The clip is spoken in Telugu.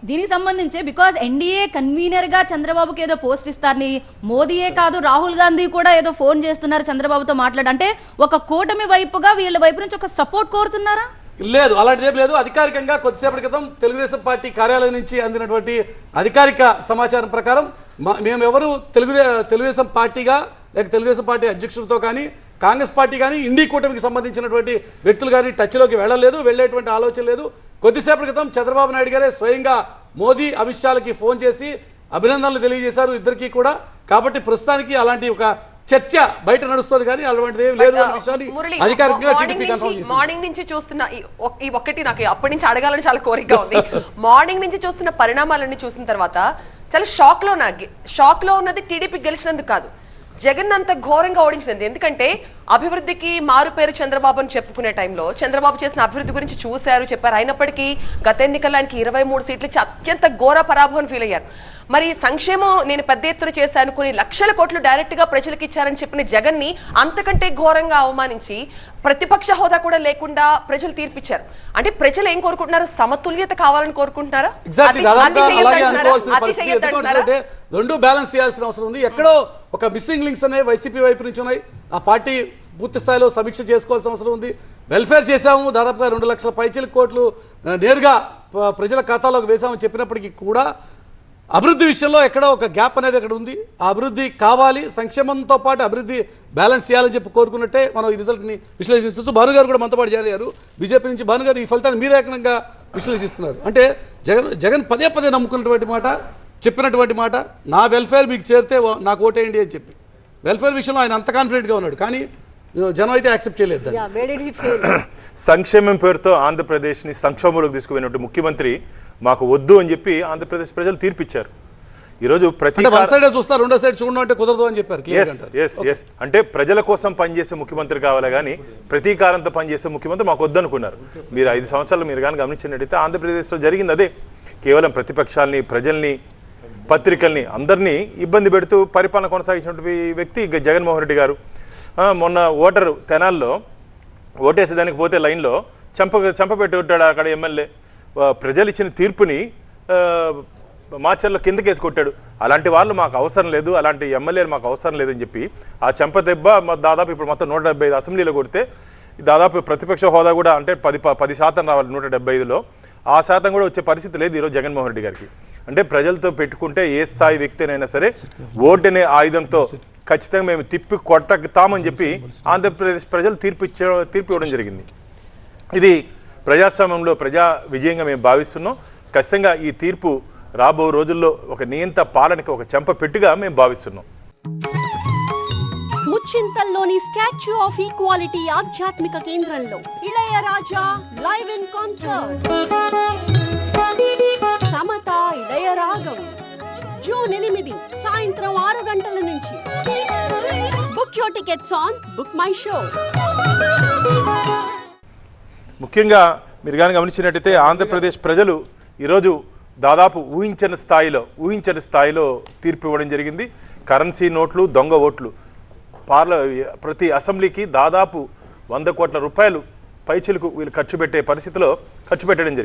దీనికి సంబంధించి బికాజ్ ఎన్డీఏ కన్వీనర్ గా చంద్రబాబుకి ఏదో పోస్ట్ ఇస్తారని, మోదీయే కాదు రాహుల్ గాంధీ కూడా ఏదో ఫోన్ చేస్తున్నారు చంద్రబాబుతో మాట్లాడంటే, ఒక కూటమి వైపుగా వీళ్ళ వైపు నుంచి ఒక సపోర్ట్ కోరుతున్నారా? లేదు, అలాంటిదేం లేదు. అధికారికంగా కొద్దిసేపటి క్రితం తెలుగుదేశం పార్టీ కార్యాలయం నుంచి అందినటువంటి అధికారిక సమాచారం ప్రకారం మేము ఎవరు తెలుగుదేశం పార్టీగా లేక తెలుగుదేశం పార్టీ అధ్యక్షులతో కానీ కాంగ్రెస్ పార్టీ కానీ ఇండి కూటమికి సంబంధించినటువంటి వ్యక్తులు కానీ టచ్లోకి వెళ్ళలేదు, వెళ్ళేటువంటి ఆలోచన లేదు. కొద్దిసేపటి క్రితం చంద్రబాబు నాయుడు గారే స్వయంగా మోదీ అమిత్ షాలకి ఫోన్ చేసి అభినందనలు తెలియజేశారు ఇద్దరికీ కూడా. కాబట్టి ప్రస్తుతానికి అలాంటి ఒక చర్చ బయట నడుస్తుంది కానీ అలాంటిది ఏం లేదు అనే విషయాన్ని అధికారికంగా టీడీపీ కన్ఫర్మ్ చేసింది. మార్నింగ్ నుంచి చూస్తున్న ఈ ఒక్కటి నాకు అప్పటి నుంచి అడగాలని చాలా కోరికగా ఉంది. మార్నింగ్ నుంచి చూస్తున్న పరిణామాలన్నీ చూసిన తర్వాత చాలా షాక్ లో ఉన్నది టీడీపీ గెలిచినందుకు కాదు, జగన్ అంత ఘోరంగా ఓడించినది. ఎందుకంటే అభివృద్ధికి మారు పేరు చంద్రబాబు అని చెప్పుకునే టైంలో చంద్రబాబు చేసిన అభివృద్ధి గురించి చూశారు, చెప్పారు. అయినప్పటికీ గత ఎన్నికల్లో ఆయనకి 23 సీట్లు ఇచ్చి అత్యంత ఘోర పరాభవం ఫీల్ అయ్యారు. మరి సంక్షేమం నేను పెద్ద ఎత్తున చేశాను, కొన్ని లక్షల కోట్లు డైరెక్ట్ గా ప్రజలకు ఇచ్చారని చెప్పిన జగన్ ని అంతకంటే ఘోరంగా అవమానించి ప్రతిపక్ష హోదా కూడా లేకుండా ప్రజలు తీర్పిచ్చారు. అంటే ప్రజలు ఏం కోరుకుంటున్నారు? సమతుల్యత కావాలని కోరుకుంటున్నారా? రెండు బ్యాలెన్స్ చేయాల్సిన అవసరం ఉంది. ఎక్కడో ఒక మిస్సింగ్ లింక్స్ అనేవి వైసీపీ వైపు నుంచి ఉన్నాయి. ఆ పార్టీ పూర్తి స్థాయిలో సమీక్ష చేసుకోవాల్సిన అవసరం ఉంది. వెల్ఫేర్ చేశాము, దాదాపుగా 2 లక్షల పైచిల కోట్లు నేరుగా ప్రజల ఖాతాలోకి వేశామని చెప్పినప్పటికీ కూడా అభివృద్ధి విషయంలో ఎక్కడో ఒక గ్యాప్ అనేది అక్కడ ఉంది. ఆ అభివృద్ధి కావాలి, సంక్షేమంతో పాటు అభివృద్ధి బ్యాలెన్స్ చేయాలని చెప్పి కోరుకున్నట్టే మనం ఈ రిజల్ట్ని విశ్లేషించవచ్చు. భాను గారు కూడా మనతో పాటు జారీ అయ్యారు బీజేపీ నుంచి. భాను గారు, ఈ ఫలితాన్ని మీరు ఏకంగా విశ్లేషిస్తున్నారు అంటే జగన్ పదే పదే నమ్ముకున్నటువంటి మాట, చెప్పినటువంటి మాట, నా వెల్ఫేర్ మీకు చేరితే నాకు ఓటేయండి అని చెప్పి వెల్ఫేర్ విషయంలో ఆయన అంత కాన్ఫిడెంట్గా ఉన్నాడు. కానీ జనం అయితే యాక్సెప్ట్ చేయలేదు. సంక్షేమం పేరుతో ఆంధ్రప్రదేశ్ని సంక్షోభంలోకి తీసుకుపోయినట్టు ముఖ్యమంత్రి మాకు వద్దు అని చెప్పి ఆంధ్రప్రదేశ్ ప్రజలు తీర్పిచ్చారు. ఈరోజు ప్రతి చూస్తారు, రెండో సైడ్ చూడడం అంటే కుదరదు అని చెప్పారు. అంటే ప్రజల కోసం పనిచేసే ముఖ్యమంత్రి కావాలి కానీ ప్రతీకారంతో పనిచేసే ముఖ్యమంత్రి మాకు వద్దనుకున్నారు. మీరు 5 సంవత్సరాలు మీరు కానీ గమనించినట్టయితే ఆంధ్రప్రదేశ్లో జరిగింది అదే. కేవలం ప్రతిపక్షాలని, ప్రజల్ని, పత్రికల్ని అందరినీ ఇబ్బంది పెడుతూ పరిపాలన కొనసాగించినటువంటి వ్యక్తి జగన్మోహన్ రెడ్డి గారు. మొన్న ఓటరు తెనాల్లో ఓటేసేదానికి పోతే లైన్లో చంపపెట్టి ఉంటాడు అక్కడ ఎమ్మెల్యే. ప్రజలు ఇచ్చిన తీర్పుని మాచర్లో కిందకేసి కొట్టాడు. అలాంటి వాళ్ళు మాకు అవసరం లేదు, అలాంటి ఎమ్మెల్యేలు మాకు అవసరం లేదని చెప్పి ఆ చెంప దెబ్బ దాదాపు ఇప్పుడు మొత్తం 175 అసెంబ్లీలో కొడితే దాదాపు ప్రతిపక్ష హోదా కూడా అంటే 10% రావాలి 175లో. ఆ శాతం కూడా వచ్చే పరిస్థితి లేదు ఈరోజు జగన్మోహన్ రెడ్డి గారికి. అంటే ప్రజలతో పెట్టుకుంటే ఏ స్థాయి వ్యక్తినైనా సరే ఓటనే ఆయుధంతో ఖచ్చితంగా మేము తిప్పి కొట్టతామని చెప్పి ఆంధ్రప్రదేశ్ ప్రజలు తీర్పు ఇవ్వడం జరిగింది. ఇది ప్రజాస్వామ్యంలో ప్రజా విజయంగా మేము భావిస్తున్నాం. ఖచ్చితంగా ఈ తీర్పు రాబో రోజుల్లో ఒక నియంత పాలనకి ఒక చెంప పెట్టుగా మేము భావిస్తున్నాం. ముచ్చింతల్లోని స్టాచ్యూ ఆఫ్ ఈక్వాలిటీ ఆధ్యాత్మిక కేంద్రంలో Ilaiyaraaja live in concert Samatha Ilayaragam June 8 సాయంత్రం 6 గంటల నుంచి. Book your tickets on book my show. ముఖ్యంగా మీరు కానీ గమనించినట్టయితే ఆంధ్రప్రదేశ్ ప్రజలు ఈరోజు దాదాపు ఊహించని స్థాయిలో తీర్పు ఇవ్వడం జరిగింది. కరెన్సీ నోట్లు, దొంగ ఓట్లు, ప్రతి అసెంబ్లీకి దాదాపు 100 కోట్ల రూపాయలు పైచిలకు వీళ్ళు ఖర్చు పెట్టే పరిస్థితిలో ఖర్చు పెట్టడం జరిగింది.